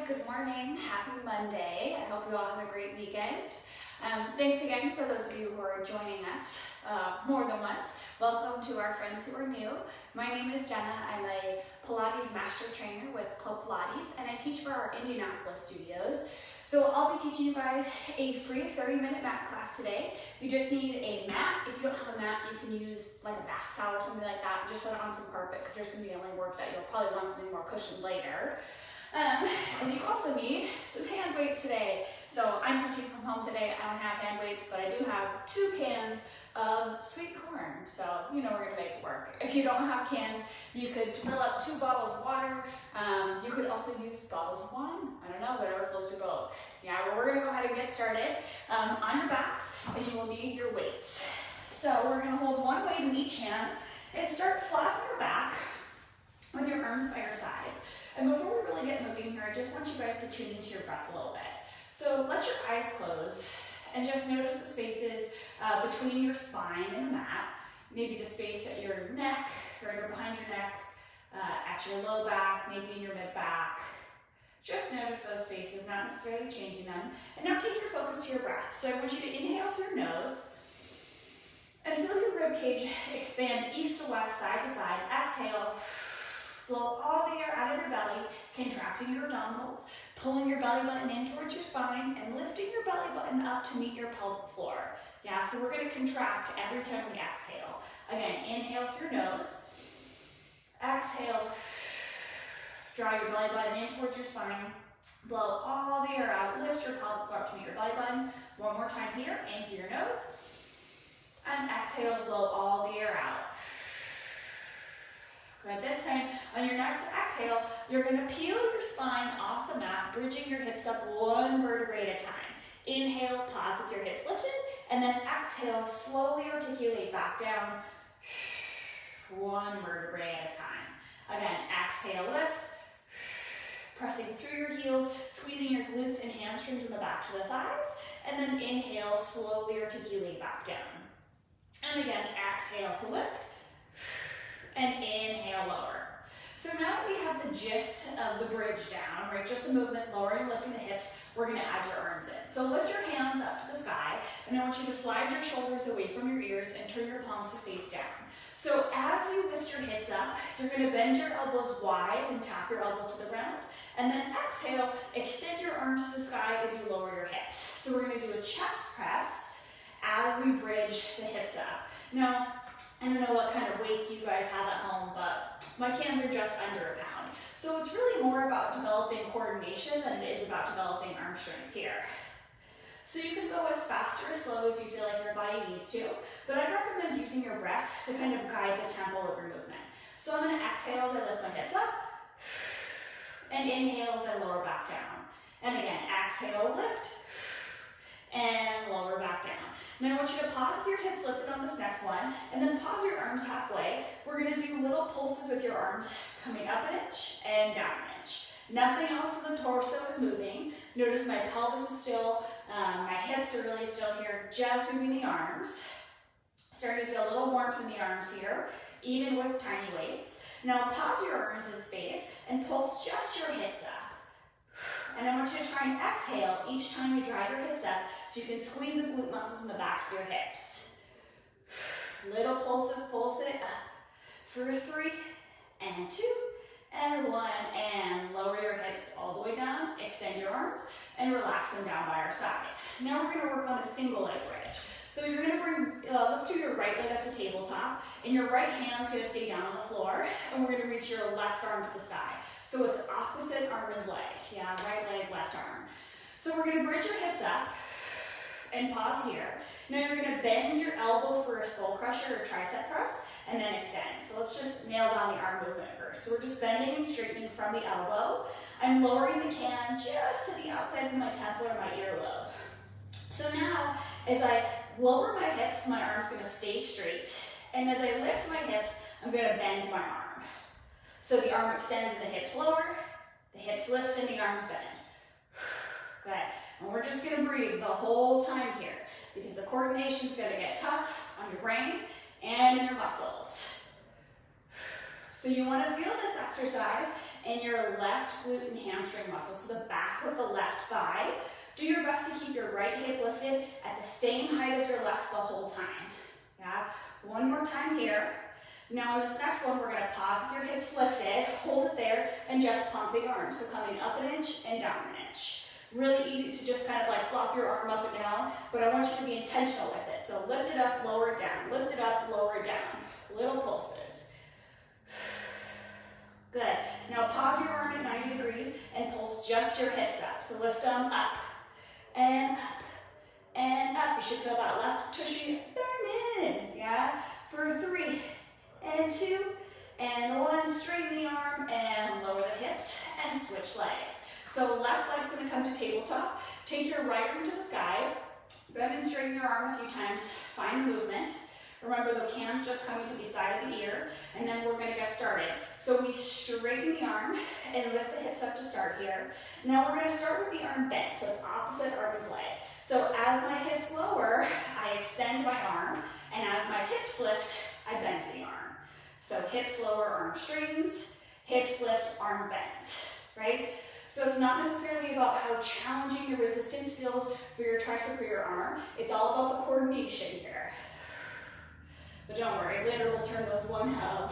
good morning. Happy Monday. I hope you all have a great weekend. Thanks again for those of you who are joining us more than once. Welcome to our friends who are new. My name is Jenna. I'm a Pilates master trainer with Club Pilates, and I teach for our Indianapolis studios. So I'll be teaching you guys a free 30-minute mat class today. You just need a mat. If you don't have a mat, you can use like a bath towel or something like that. Just set it on some carpet because there's some kneeling work that you'll probably want something more cushioned later. And you also need some hand weights today. So I'm teaching from home today. I don't have hand weights, but I do have 2 cans of sweet corn. So you know we're gonna make it work. If you don't have cans, you could fill up 2 bottles of water. You could also use bottles of wine. I don't know, whatever floats your boat. Yeah, well, we're gonna go ahead and get started. On your backs, and you will need your weights. So we're gonna hold one weight in each hand and start flat on your back with your arms by your sides. And before we really get moving here, I just want you guys to tune into your breath a little bit. So let your eyes close and just notice the spaces between your spine and the mat. Maybe the space at your neck, right behind your neck, at your low back, maybe in your mid back. Just notice those spaces, not necessarily changing them. And now take your focus to your breath. So I want you to inhale through your nose and feel your rib cage expand east to west, side to side. Exhale. Blow all the air out of your belly, contracting your abdominals, pulling your belly button in towards your spine, and lifting your belly button up to meet your pelvic floor. Yeah, so we're going to contract every time we exhale. Again, inhale through your nose. Exhale. Draw your belly button in towards your spine. Blow all the air out. Lift your pelvic floor up to meet your belly button. One more time here. In through your nose. And exhale, blow all the air out. Good. This time, on your next exhale, you're going to peel your spine off the mat, bridging your hips up 1 vertebrae at a time. Inhale, pause with your hips lifted, and then exhale, slowly articulate back down, 1 vertebrae at a time. Again, exhale, lift, pressing through your heels, squeezing your glutes and hamstrings in the back to the thighs, and then inhale, slowly articulate back down. And again, exhale to lift, and inhale, lower. So now that we have the gist of the bridge down, right, just the movement, lowering, lifting the hips, we're gonna add your arms in. So lift your hands up to the sky, and I want you to slide your shoulders away from your ears and turn your palms to face down. So as you lift your hips up, you're gonna bend your elbows wide and tap your elbows to the ground, and then exhale, extend your arms to the sky as you lower your hips. So we're gonna do a chest press as we bridge the hips up. Now, I don't know what kind of weights you guys have at home, but my cans are just under a pound. So it's really more about developing coordination than it is about developing arm strength here. So you can go as fast or as slow as you feel like your body needs to, but I recommend using your breath to kind of guide the tempo of your movement. So I'm going to exhale as I lift my hips up, and inhale as I lower back down. And again, exhale, lift, and lower back down. Now I want you to pause with your hips lifted on this next one, and then pause your arms halfway. We're going to do little pulses with your arms coming up an inch and down an inch. Nothing else in the torso is moving. Notice my pelvis is still, my hips are really still here, just moving the arms. Starting to feel a little warmth in the arms here, even with tiny weights. Now pause your arms in space and pulse just your hips up. And I want you to try and exhale each time you drive your hips up so you can squeeze the glute muscles in the backs of your hips. Little pulses, pulse it up for 3 and 2 and 1, and lower your hips all the way down, extend your arms, and relax them down by our sides. Now we're going to work on a single leg bridge. So you're going to bring, let's do your right leg up to tabletop, and your right hand's going to stay down on the floor, and we're going to reach your left arm to the sky. So it's opposite arm as leg. Yeah, right leg, left arm. So we're going to bridge your hips up and pause here. Now you're going to bend your elbow for a skull crusher or tricep press, and then extend. So let's just nail down the arm movement first. So we're just bending and straightening from the elbow. I'm lowering the can just to the outside of my temple or my earlobe. So now, as I lower my hips, my arm's going to stay straight. And as I lift my hips, I'm going to bend my arm. So the arm extends and the hips lower, the hips lift and the arms bend. Good. And we're just going to breathe the whole time here because the coordination's going to get tough on your brain and in your muscles. So you want to feel this exercise in your left glute and hamstring muscle, so the back of the left thigh. Do your best to keep your right hip lifted at the same height as your left the whole time. Yeah, one more time here. Now in this next one, we're gonna pause with your hips lifted, hold it there, and just pump the arms. So coming up an inch and down an inch. Really easy to just kind of like flop your arm up and down, but I want you to be intentional with it. So lift it up, lower it down, lift it up, lower it down. Little pulses. Good. Now pause your arm at 90 degrees and pulse just your hips up. So lift them up and up and up. You should feel that left tushy burn in. Yeah? For 3 and 2 and 1. Straighten the arm and lower the hips and switch legs. So left leg's gonna come to tabletop. Take your right arm to the sky. Bend and straighten your arm a few times. Find the movement. Remember the hands just coming to the side of the ear, and then we're gonna get started. So we straighten the arm and lift the hips up to start here. Now we're gonna start with the arm bent, so it's opposite arm as leg. So as my hips lower, I extend my arm, and as my hips lift, I bend the arm. So hips lower, arm straightens, hips lift, arm bends, right? So it's not necessarily about how challenging the resistance feels for your tricep or your arm. It's all about the coordination here. But don't worry, later we'll turn those 1 pound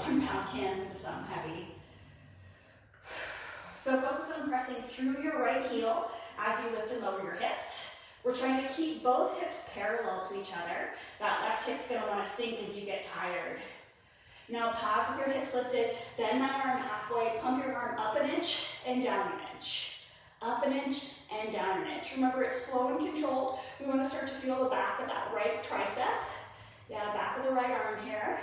cans into something heavy. So focus on pressing through your right heel as you lift and lower your hips. We're trying to keep both hips parallel to each other. That left hip's gonna wanna sink as you get tired. Now pause with your hips lifted, bend that arm halfway, pump your arm up an inch and down an inch. Up an inch and down an inch. Remember, it's slow and controlled. We wanna start to feel the back of that right tricep. Yeah, back of the right arm here.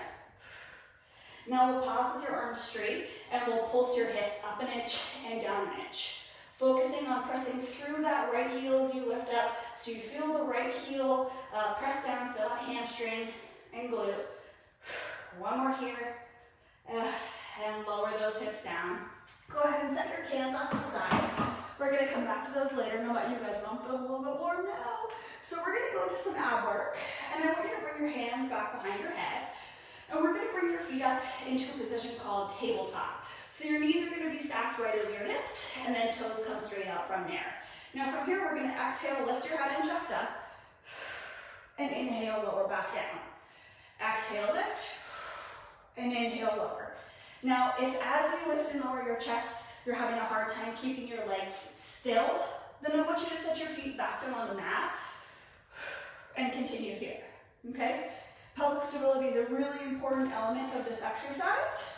Now we'll pause with your arms straight and we'll pulse your hips up an inch and down an inch. Focusing on pressing through that right heel as you lift up, so you feel the right heel press down, feel that hamstring and glute. 1 more here, and lower those hips down. Go ahead and set your cans on the side. We're gonna come back to those later. Know about you guys, but I'm feeling a little bit warm now. So we're gonna go into some ab work, and then we're gonna bring your hands back behind your head, and we're gonna bring your feet up into a position called tabletop. So your knees are gonna be stacked right over your hips, and then toes come straight out from there. Now from here, we're gonna exhale, lift your head and chest up, and inhale, lower back down. Exhale, lift, and inhale, lower. Now, if as you lift and lower your chest, you're having a hard time keeping your legs still, then I want you to set your feet back down on the mat and continue here, okay? Pelvic stability is a really important element of this exercise.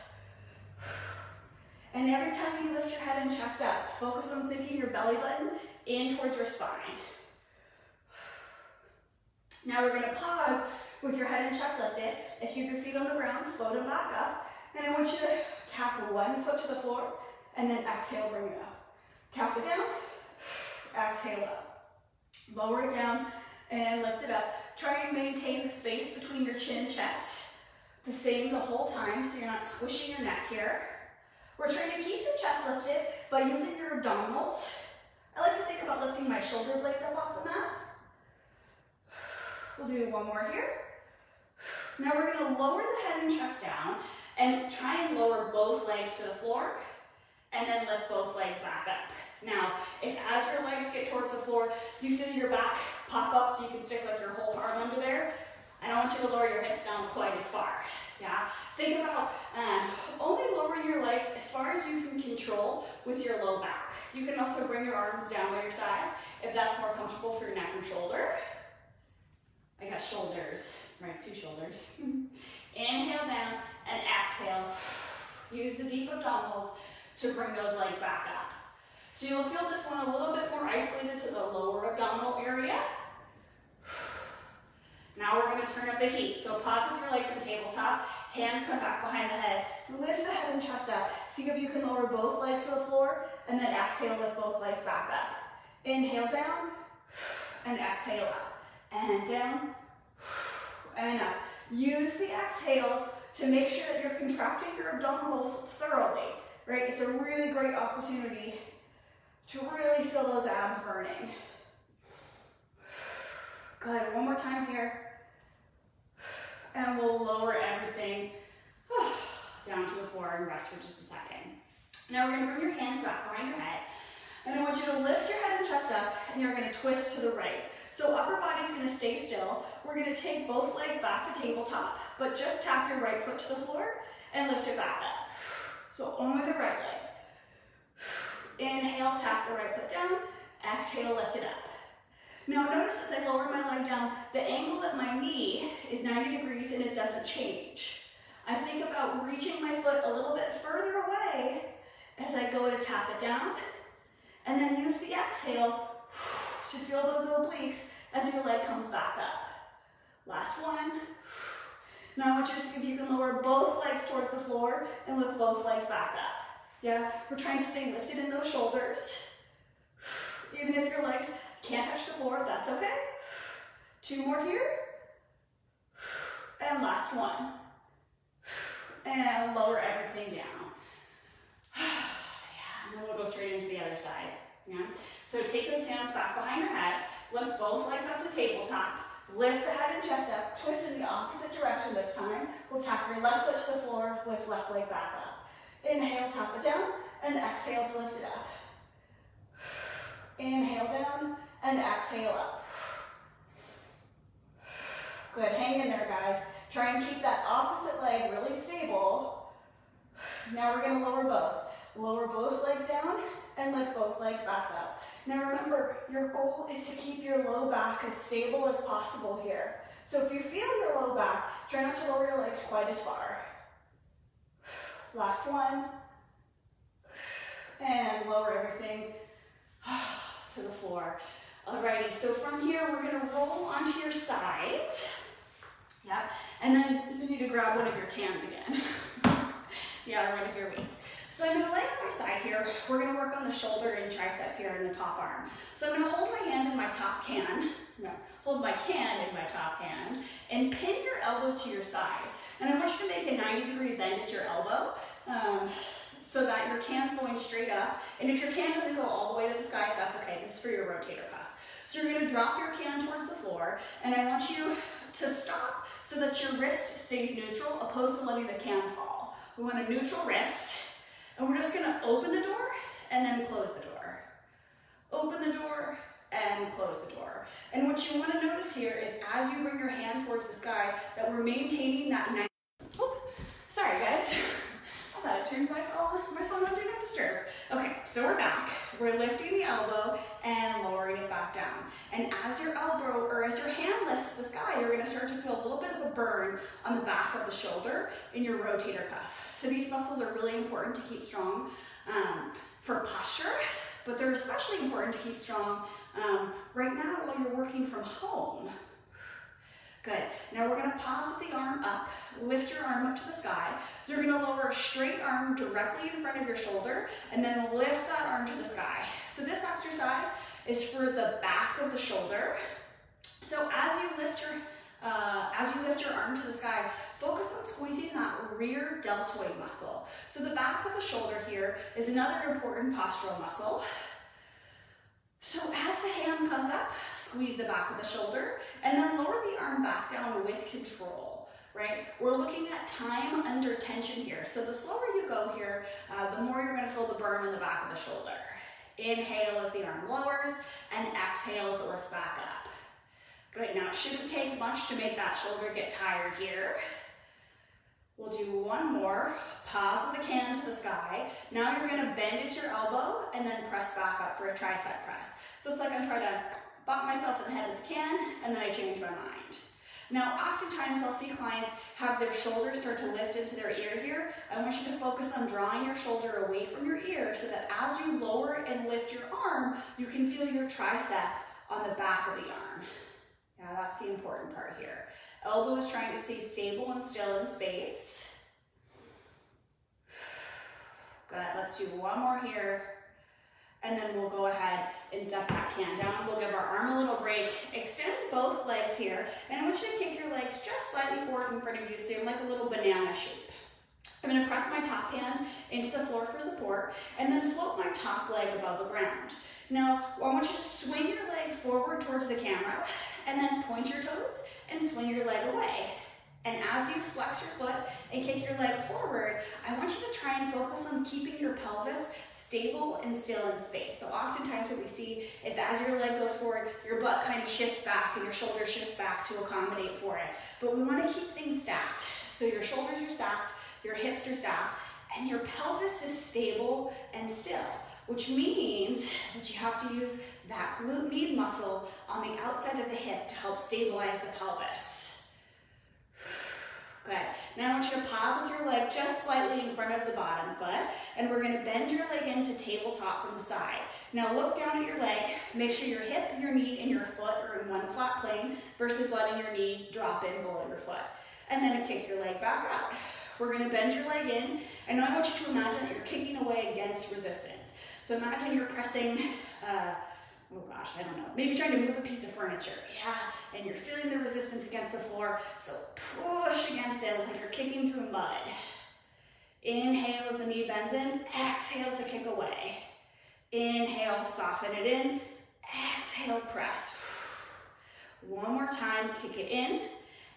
And every time you lift your head and chest up, focus on sinking your belly button in towards your spine. Now we're gonna pause with your head and chest lifted. If you have your feet on the ground, float them back up. And I want you to tap 1 foot to the floor, and then exhale, bring it up. Tap it down, exhale up. Lower it down, and lift it up. Try and maintain the space between your chin and chest the same the whole time, so you're not squishing your neck here. We're trying to keep your chest lifted by using your abdominals. I like to think about lifting my shoulder blades up off the mat. We'll do 1 more here. Now we're gonna lower the head and chest down and try and lower both legs to the floor, and then lift both legs back up. Now, if as your legs get towards the floor, you feel your back pop up so you can stick like your whole arm under there, I don't want you to lower your hips down quite as far. Yeah? Think about only lowering your legs as far as you can control with your low back. You can also bring your arms down by your sides if that's more comfortable for your neck and shoulder. I got shoulders, right? 2 shoulders. Inhale down and exhale. Use the deep abdominals to bring those legs back up. So you'll feel this one a little bit more isolated to the lower abdominal area. Now we're going to turn up the heat. So pause with your legs in tabletop. Hands come back behind the head. Lift the head and chest up. See if you can lower both legs to the floor, and then exhale, lift both legs back up. Inhale down, and exhale up. And down, and up. Use the exhale to make sure that you're contracting your abdominals thoroughly, right? It's a really great opportunity to really feel those abs burning. Good, 1 more time here. And we'll lower everything down to the floor and rest for just a second. Now we're going to bring your hands back behind your head. And I want you to lift your head and chest up, and you're going to twist to the right. So upper body's going to stay still. We're going to take both legs back to tabletop, but just tap your right foot to the floor and lift it back up. So only the right leg. Inhale, tap the right foot down. Exhale, lift it up. Now notice as I lower my leg down, the angle at my knee is 90 degrees and it doesn't change. I think about reaching my foot a little bit further away as I go to tap it down, and then use the exhale to feel those obliques as your leg comes back up. Last one. Now I want you to see if you can lower both legs towards the floor and lift both legs back up. Yeah, we're trying to stay lifted in those shoulders. Even if your legs can't touch the floor, that's okay. 2 more here. And last one. And lower everything down. Yeah, and then we'll go straight into the other side. Yeah. So take those hands back behind your head, lift both legs up to tabletop, lift the head and chest up, twist in the opposite direction this time. We'll tap your left foot to the floor, lift left leg back up. Inhale, tap it down, and exhale to lift it up. Inhale down, and exhale up. Good, hang in there, guys. Try and keep that opposite leg really stable. Now we're gonna lower both. Lower both legs down and lift both legs back up. Now remember, your goal is to keep your low back as stable as possible here. So if you feel your low back, try not to lower your legs quite as far. Last one. And lower everything to the floor. Alrighty, so from here, we're gonna roll onto your sides. Yep, and then you need to grab one of your cans again. Yeah, one of your weights. So I'm gonna lay on my side here. We're gonna work on the shoulder and tricep here in the top arm. So I'm gonna hold my hand in my top can. No, hold my can in my top hand and pin your elbow to your side. And I want you to make a 90-degree bend at your elbow so that your can's going straight up. And if your can doesn't go all the way to the sky, that's okay. This is for your rotator cuff. So you're gonna drop your can towards the floor, and I want you to stop so that your wrist stays neutral opposed to letting the can fall. We want a neutral wrist, and we're just gonna open the door and then close the door. Open the door and close the door. And what you wanna notice here is as you bring your hand towards the sky, that we're maintaining that 90. Oh, sorry guys. I thought I turned my phone on Do Not Disturb. Okay, so we're back. We're lifting the elbow and lowering it back down. And as your elbow, or as your hand lifts to the sky, you're gonna start to feel a little bit of a burn on the back of the shoulder in your rotator cuff. So these muscles are really important to keep strong for posture, but they're especially important to keep strong right now while you're working from home. Good. Now we're gonna pause with the arm up, lift your arm up to the sky. You're gonna lower a straight arm directly in front of your shoulder and then lift that arm to the sky. So this exercise is for the back of the shoulder. So as you lift your arm to the sky, focus on squeezing that rear deltoid muscle. So the back of the shoulder here is another important postural muscle. So as the hand comes up, squeeze the back of the shoulder, and then lower the arm back down with control, right? We're looking at time under tension here. So the slower you go here, the more you're gonna feel the burn in the back of the shoulder. Inhale as the arm lowers, and exhale as it lifts back up. Good, now it shouldn't take much to make that shoulder get tired here. We'll do one more. Pause with the can to the sky. Now you're gonna bend at your elbow and then press back up for a tricep press. So it's like I'm trying to bop myself in the head with the can, and then I change my mind. Now, oftentimes I'll see clients have their shoulders start to lift into their ear here. I want you to focus on drawing your shoulder away from your ear so that as you lower and lift your arm, you can feel your tricep on the back of the arm. Yeah, that's the important part here. Elbow is trying to stay stable and still in space. Good, let's do one more here. And then we'll go ahead and set that can down. We'll give our arm a little break. Extend both legs here. And I want you to kick your legs just slightly forward in front of you, so like a little banana shape. I'm gonna press my top hand into the floor for support, and then float my top leg above the ground. Now, I want you to swing your leg forward towards the camera, and then point your toes and swing your leg away. And as you flex your foot and kick your leg forward, I want you to try and focus on keeping your pelvis stable and still in space. So oftentimes what we see is as your leg goes forward, your butt kind of shifts back and your shoulders shift back to accommodate for it. But we want to keep things stacked. So your shoulders are stacked, your hips are stacked, and your pelvis is stable and still, which means that you have to use that glute med muscle on the outside of the hip to help stabilize the pelvis. Good. Now I want you to pause with your leg just slightly in front of the bottom foot, and we're going to bend your leg into tabletop from the side. Now look down at your leg, make sure your hip, your knee, and your foot are in one flat plane versus letting your knee drop in below your foot. And then kick your leg back out. We're going to bend your leg in, and now I want you to imagine that you're kicking away against resistance. So imagine you're pressing, oh gosh, I don't know, maybe trying to move a piece of furniture. Yeah, and you're feeling the resistance against the floor, so push against it like you're kicking through mud. Inhale as the knee bends in, exhale to kick away. Inhale, soften it in, exhale, press. One more time, kick it in,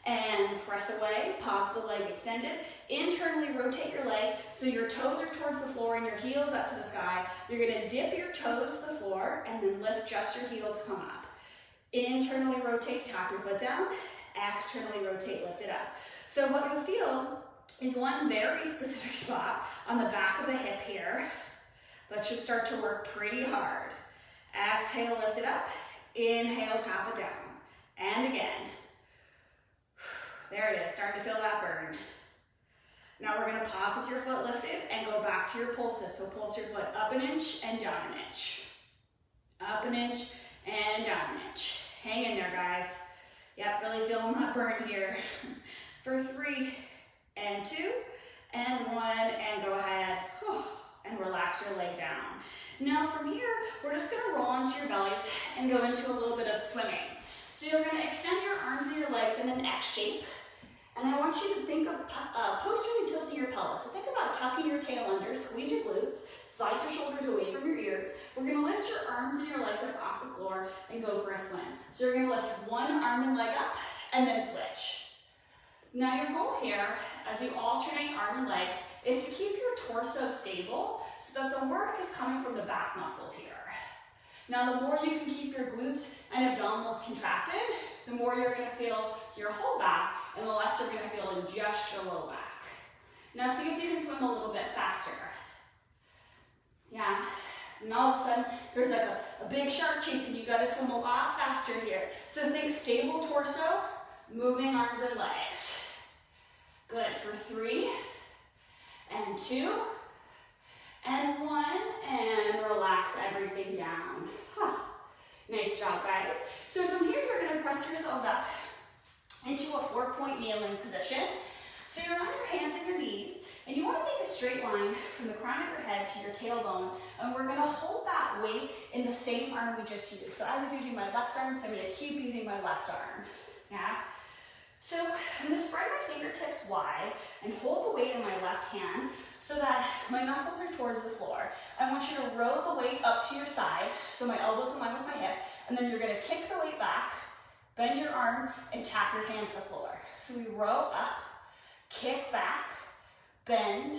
and press away, pop the leg extended. Internally rotate your leg so your toes are towards the floor and your heels up to the sky. You're gonna dip your toes to the floor and then lift just your heel to come up. Internally rotate, tap your foot down. Externally rotate, lift it up. So what you'll feel is one very specific spot on the back of the hip here that should start to work pretty hard. Exhale, lift it up. Inhale, tap it down. And again. There it is, starting to feel that burn. Now we're gonna pause with your foot lifted and go back to your pulses. So pulse your foot up an inch and down an inch. Up an inch and down an inch. Hang in there, guys. Yep, really feeling that burn here. For 3 and 2 and 1, and go ahead and relax your leg down. Now from here, we're just gonna roll onto your bellies and go into a little bit of swimming. So you're gonna extend your arms and your legs in an X shape. And I want you to think of posteriorly tilting your pelvis. So think about tucking your tail under, squeeze your glutes, slide your shoulders away from your ears. We're gonna lift your arms and your legs up off the floor and go for a swim. So you're gonna lift one arm and leg up and then switch. Now your goal here, as you alternate arm and legs, is to keep your torso stable so that the work is coming from the back muscles here. Now the more you can keep your glutes and abdominals contracted, the more you're gonna feel your whole back and the less you're gonna feel in just your low back. Now see if you can swim a little bit faster. Yeah, and all of a sudden there's like a big shark chasing you. You gotta swim a lot faster here. So think stable torso, moving arms and legs. Good, for 3 and 2 and 1, and relax everything down. Nice job, guys. So from here, you're gonna press yourselves up into a 4-point kneeling position. So you're on your hands and your knees, and you wanna make a straight line from the crown of your head to your tailbone, and we're gonna hold that weight in the same arm we just used. So I was using my left arm, so I'm gonna keep using my left arm, yeah? So I'm gonna spread my fingertips wide and hold the weight in my left hand so that my knuckles are towards the floor. I want you to row the weight up to your side, so my elbow's in line with my hip, and then you're gonna kick the weight back, bend your arm, and tap your hand to the floor. So we row up, kick back, bend,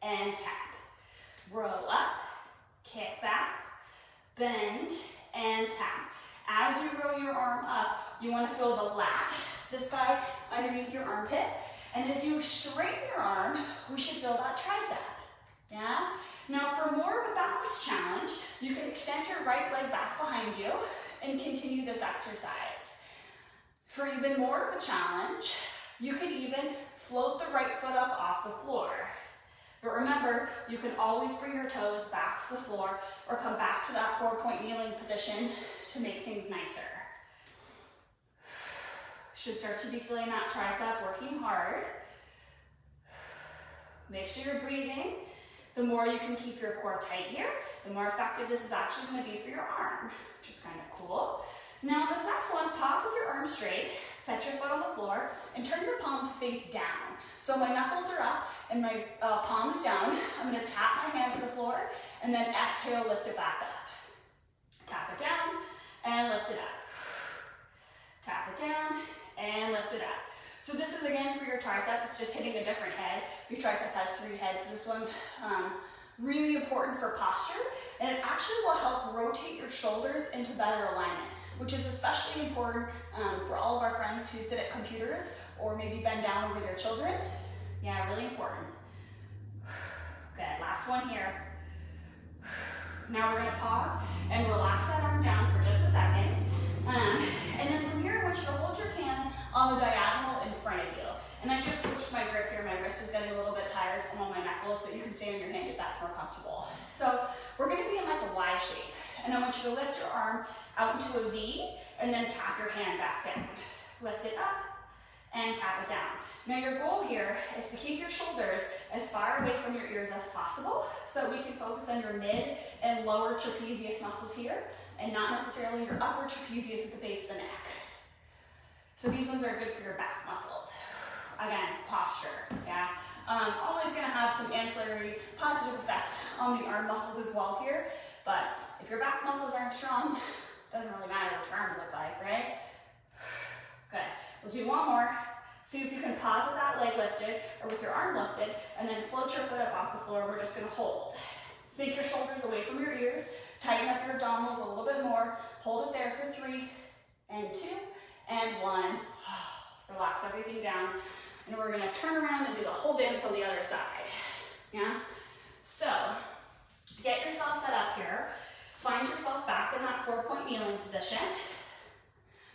and tap. Row up, kick back, bend, and tap. As you row your arm up, you want to feel the lat, this guy underneath your armpit. And as you straighten your arm, we should feel that tricep. Yeah? Now for more of a balance challenge, you can extend your right leg back behind you and continue this exercise. For even more of a challenge, you can even float the right foot up off the floor. But remember, you can always bring your toes back to the floor or come back to that 4-point kneeling position to make things nicer. Should start to be feeling that tricep working hard. Make sure you're breathing. The more you can keep your core tight here, the more effective this is actually going to be for your arm, which is kind of cool. Now this next one, pause with your arms straight, set your foot on the floor, and turn your palm to face down. So my knuckles are up and my palm is down. I'm going to tap my hand to the floor and then exhale, lift it back up. Tap it down and lift it up. Tap it down and lift it up. So this is again for your tricep, it's just hitting a different head. Your tricep has 3 heads. This one's really important for posture, and it actually will help rotate your shoulders into better alignment, which is especially important for all of our friends who sit at computers or maybe bend down over their children. Yeah, really important. Good, last one here. Now we're gonna pause and relax that arm down for just a second. And then from here, I want you to hold your hand on the diagonal in front of you. And I just switched my grip here. My wrist was getting a little bit tired on my knuckles, but you can stay on your hand if that's more comfortable. So we're gonna be in like a Y shape. And I want you to lift your arm out into a V and then tap your hand back down. Lift it up and tap it down. Now your goal here is to keep your shoulders as far away from your ears as possible so that we can focus on your mid and lower trapezius muscles here and not necessarily your upper trapezius at the base of the neck. So these ones are good for your back muscles. Again, posture, yeah. Always gonna have some ancillary positive effects on the arm muscles as well here, but if your back muscles aren't strong, doesn't really matter what your arms look like, right? Good, we'll do one more. See if you can pause with that leg lifted or with your arm lifted, and then float your foot up off the floor. We're just gonna hold. Sink your shoulders away from your ears, tighten up your abdominals a little bit more, hold it there for 3 and 2 and 1. Relax everything down. And we're gonna turn around and do the whole dance on the other side. Yeah? So, get yourself set up here. Find yourself back in that 4-point kneeling position.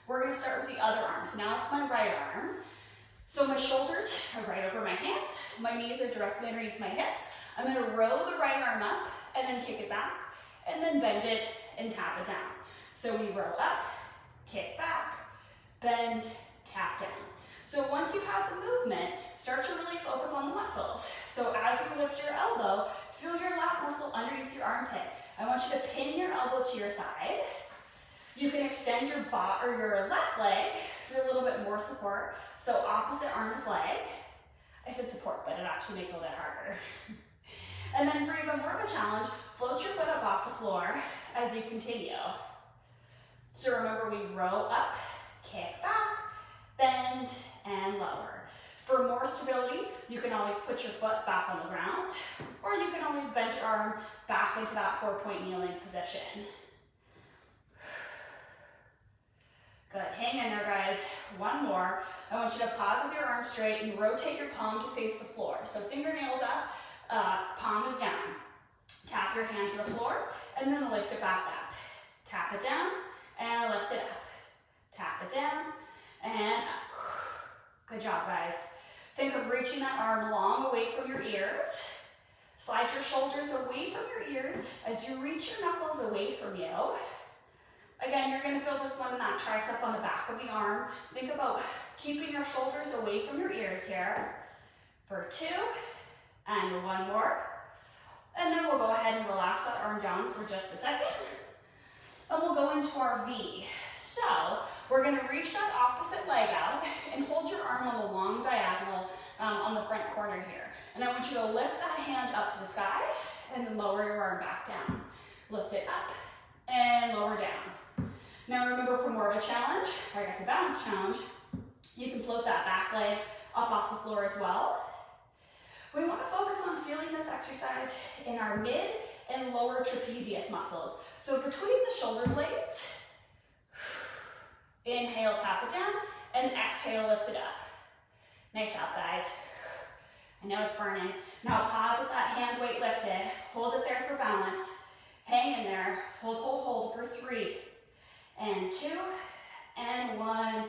We're gonna start with the other arm. So now it's my right arm. So my shoulders are right over my hands. My knees are directly underneath my hips. I'm gonna row the right arm up and then kick it back and then bend it and tap it down. So we row up, kick back, bend, tap down. So once you have the movement, start to really focus on the muscles. So as you lift your elbow, feel your lat muscle underneath your armpit. I want you to pin your elbow to your side. You can extend your your left leg for a little bit more support. So opposite arm is leg. I said support, but it actually makes it a little bit harder. And then for even more of a challenge, float your foot up off the floor as you continue. So remember, we row up, kick back, bend, and lower. For more stability, you can always put your foot back on the ground, or you can always bend your arm back into that 4-point kneeling position. Good, hang in there, guys. One more. I want you to pause with your arms straight and rotate your palm to face the floor. So fingernails up, palm is down. Tap your hand to the floor, and then lift it back up. Tap it down, and lift it up. Tap it down, and up. Good job, guys. Think of reaching that arm long away from your ears. Slide your shoulders away from your ears as you reach your knuckles away from you. Again, you're gonna feel this one in that tricep on the back of the arm. Think about keeping your shoulders away from your ears here. For 2, and 1 more. And then we'll go ahead and relax that arm down for just a second. And we'll go into our V. So, we're gonna reach that opposite leg out and hold your arm on the long diagonal on the front corner here. And I want you to lift that hand up to the sky and then lower your arm back down. Lift it up and lower down. Now remember, for more of a challenge, or I guess a balance challenge, you can float that back leg up off the floor as well. We want to focus on feeling this exercise in our mid and lower trapezius muscles. So between the shoulder blades, inhale, tap it down, and exhale, lift it up. Nice job, guys. I know it's burning. Now pause with that hand weight lifted. Hold it there for balance. Hang in there. Hold, hold, hold for 3, and 2, and 1.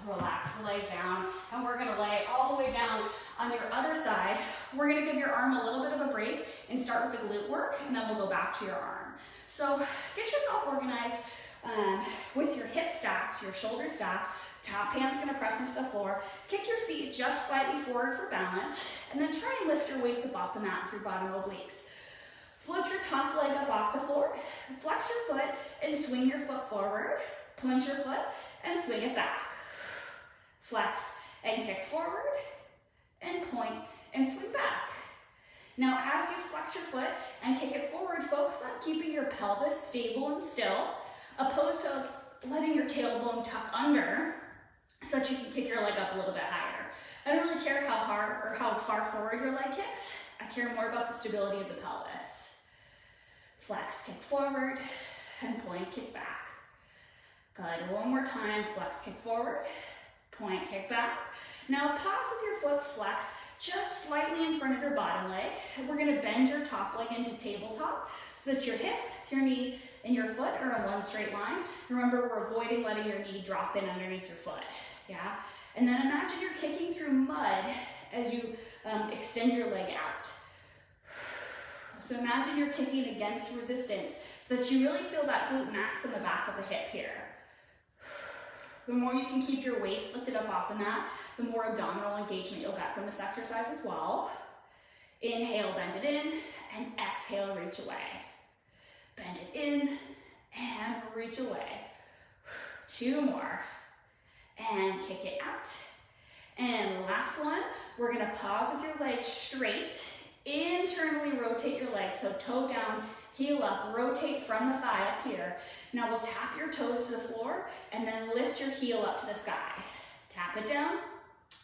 Relax the leg down, and we're gonna lay all the way down on your other side. We're gonna give your arm a little bit of a break and start with the glute work, and then we'll go back to your arm. So get yourself organized with your hips stacked, your shoulders stacked. Top hand's gonna press into the floor. Kick your feet just slightly forward for balance, and then try and lift your weights up off the mat with your bottom obliques. Float your top leg up off the floor, flex your foot, and swing your foot forward. Point your foot, and swing it back. Flex, and kick forward, and point, and swing back. Now, as you flex your foot and kick it forward, focus on keeping your pelvis stable and still, opposed to letting your tailbone tuck under. so that you can kick your leg up a little bit higher. I don't really care how hard or how far forward your leg kicks. I care more about the stability of the pelvis. Flex, kick forward, and point, kick back. Good, one more time, flex, kick forward, point, kick back. Now pause with your foot flex just slightly in front of your bottom leg. We're gonna bend your top leg into tabletop so that your hip, your knee, and your foot are in one straight line. Remember, we're avoiding letting your knee drop in underneath your foot, yeah? And then imagine you're kicking through mud as you extend your leg out. So imagine you're kicking against resistance so that you really feel that glute max in the back of the hip here. The more you can keep your waist lifted up off the mat, the more abdominal engagement you'll get from this exercise as well. Inhale, bend it in, and exhale, reach away. Bend it in, and reach away. 2 more, and kick it out. And last one, we're gonna pause with your legs straight, internally rotate your legs, so toe down, heel up, rotate from the thigh up here. Now we'll tap your toes to the floor and then lift your heel up to the sky. Tap it down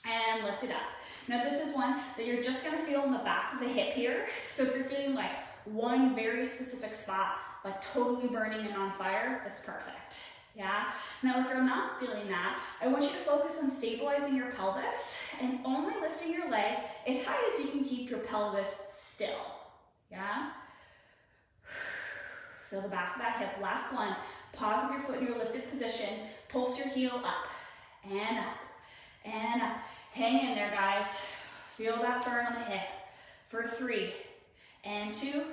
and lift it up. Now this is one that you're just gonna feel in the back of the hip here. So if you're feeling like one very specific spot, like totally burning and on fire, that's perfect. Yeah? Now if you're not feeling that, I want you to focus on stabilizing your pelvis and only lifting your leg as high as you can keep your pelvis still. Yeah? Feel the back of that hip. Last one. Pause with your foot in your lifted position. Pulse your heel up and up and up. Hang in there, guys. Feel that burn on the hip for 3 and 2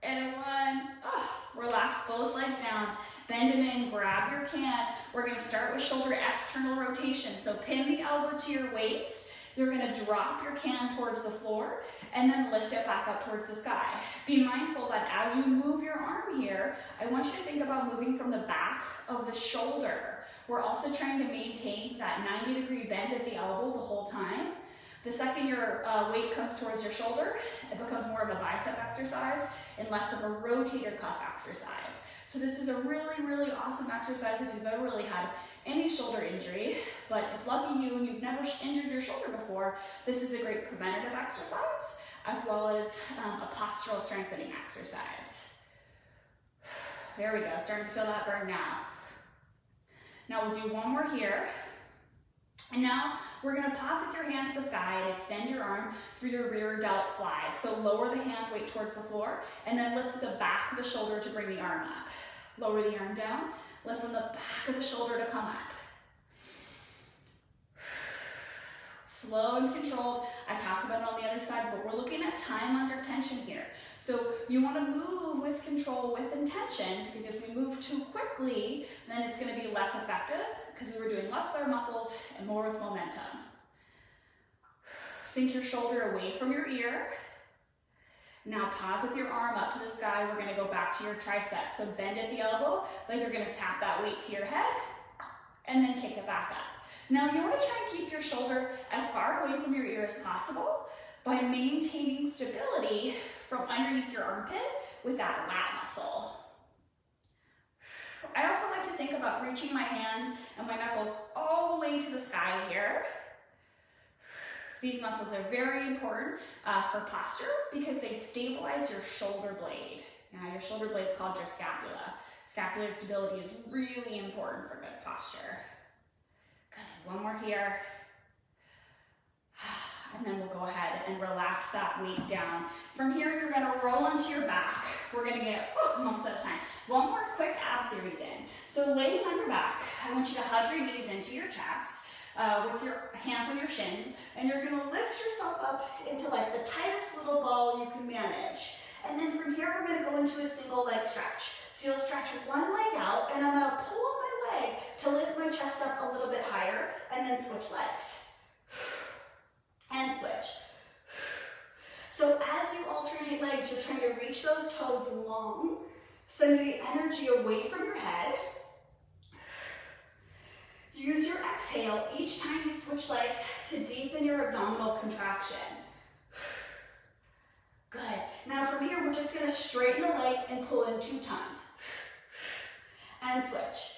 and 1. Oh, relax both legs down. Bend them in, grab your can. We're gonna start with shoulder external rotation. So pin the elbow to your waist. You're gonna drop your can towards the floor and then lift it back up towards the sky. Be mindful that as you move your arm here, I want you to think about moving from the back of the shoulder. We're also trying to maintain that 90-degree bend at the elbow the whole time. The second your weight comes towards your shoulder, it becomes more of a bicep exercise and less of a rotator cuff exercise. So this is a really, really awesome exercise if you've ever really had any shoulder injury. But if lucky you and you've never injured your shoulder before, this is a great preventative exercise as well as a postural strengthening exercise. There we go, starting to feel that burn now. Now we'll do one more here. And now we're gonna pause with your hand to the sky and extend your arm for your rear delt fly. So lower the hand weight towards the floor and then lift the back of the shoulder to bring the arm up. Lower the arm down, lift from the back of the shoulder to come up. Slow and controlled. I talked about it on the other side, but we're looking at time under tension here. So you want to move with control, with intention, because if we move too quickly, then it's going to be less effective because we were doing less with our muscles and more with momentum. Sink your shoulder away from your ear. Now pause with your arm up to the sky. We're going to go back to your tricep. So bend at the elbow, like you're going to tap that weight to your head, and then kick it back up. Now you want to try and keep your shoulder as far away from your ear as possible by maintaining stability from underneath your armpit with that lat muscle. I also like to think about reaching my hand and my knuckles all the way to the sky here. These muscles are very important for posture because they stabilize your shoulder blade. Now your shoulder blade is called your scapula. Scapular stability is really important for good posture. Good, one more here. And then we'll go ahead and relax that weight down. From here, you're gonna roll onto your back. We're gonna get almost at a time. One more quick ab series in. So laying on your back, I want you to hug your knees into your chest with your hands on your shins, and you're gonna lift yourself up into like the tightest little ball you can manage. And then from here, we're gonna go into a single leg stretch. So you'll stretch one leg out, and I'm gonna pull on my leg to lift my chest up a little bit higher, and then switch legs. And switch. So as you alternate legs, you're trying to reach those toes long, sending the energy away from your head. Use your exhale each time you switch legs to deepen your abdominal contraction. Good. Now from here, we're just gonna straighten the legs and pull in 2 times. And switch.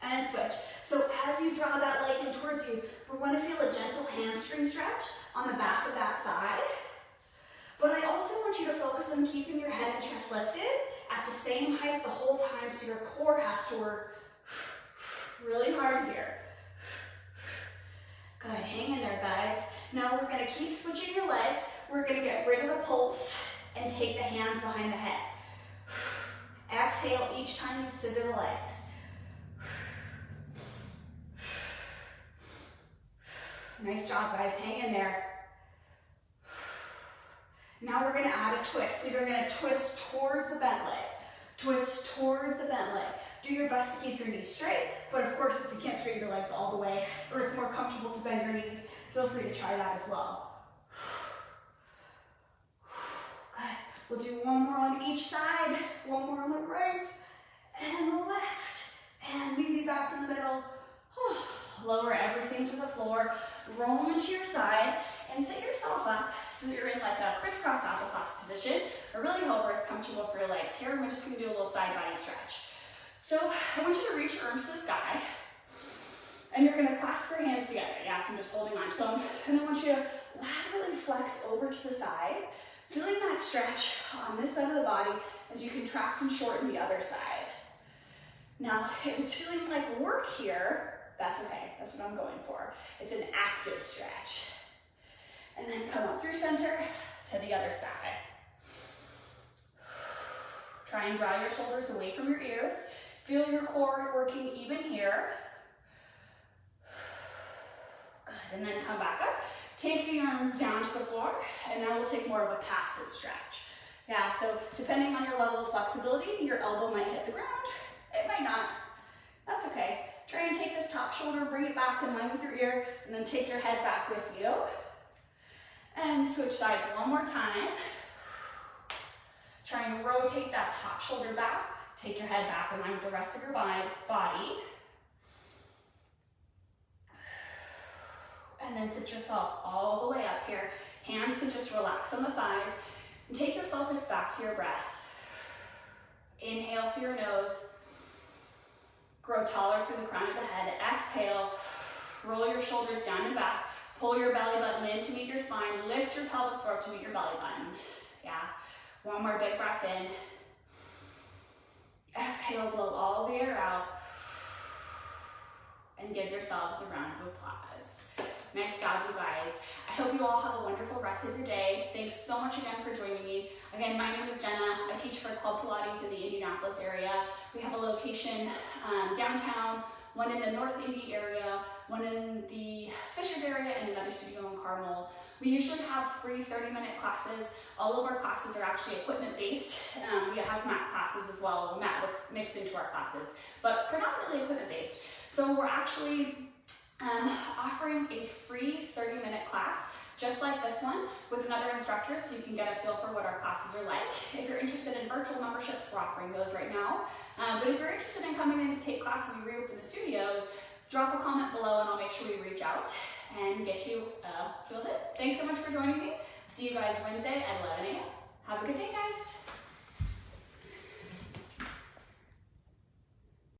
And switch. So as you draw that leg in towards you, we want to feel a gentle hamstring stretch on the back of that thigh. But I also want you to focus on keeping your head and chest lifted at the same height the whole time, so your core has to work really hard here. Good, hang in there, guys. Now we're gonna keep switching your legs. We're gonna get rid of the pulse and take the hands behind the head. Exhale each time you scissor the legs. Nice job, guys, hang in there. Now we're gonna add a twist. So you're gonna twist towards the bent leg. Twist towards the bent leg. Do your best to keep your knees straight, but of course, if you can't straighten your legs all the way, or it's more comfortable to bend your knees, feel free to try that as well. Good. We'll do one more on each side, one more on the right, and the left, and maybe back in the middle. Lower everything to the floor, roll into your side, and sit yourself up so that you're in like a crisscross applesauce position. I really hope it's comfortable for your legs. Here, we're just gonna do a little side body stretch. So I want you to reach your arms to the sky, and you're gonna clasp your hands together. Yes, I'm just holding on to them. And I want you to laterally flex over to the side, feeling that stretch on this side of the body as you contract and shorten the other side. Now, if it's feeling like work here, that's okay, that's what I'm going for. It's an active stretch. And then come up through center to the other side. Try and draw your shoulders away from your ears. Feel your core working even here. Good, and then come back up. Take the arms down to the floor, and now we'll take more of a passive stretch. Yeah, so depending on your level of flexibility, your elbow might hit the ground, it might not. That's okay. Try and take this top shoulder, bring it back in line with your ear, and then take your head back with you. And switch sides one more time. Try and rotate that top shoulder back. Take your head back in line with the rest of your body. And then sit yourself all the way up here. Hands can just relax on the thighs. And take your focus back to your breath. Inhale through your nose. Grow taller through the crown of the head. Exhale. Roll your shoulders down and back. Pull your belly button in to meet your spine. Lift your pelvic floor up to meet your belly button. Yeah. One more big breath in. Exhale, blow all the air out. And give yourselves a round of applause. Nice job, you guys. I hope you all have a wonderful rest of your day. Thanks so much again for joining me. Again, my name is Jenna. I teach for Club Pilates in the Indianapolis area. We have a location downtown, one in the North Indy area, one in the Fishers area, and another studio in Carmel. We usually have free 30-minute classes. All of our classes are actually equipment-based. We have mat classes as well. Mat looks mixed into our classes, but predominantly equipment-based. So we're actually offering a free 30-minute class, just like this one, with another instructor, so you can get a feel for what our classes are like. If you're interested in virtual memberships, we're offering those right now. But if you're interested in coming in to take class when we reopen the studios, drop a comment below and I'll make sure we reach out and get you filled in. Thanks so much for joining me. See you guys Wednesday at 11 a.m. Have a good day, guys.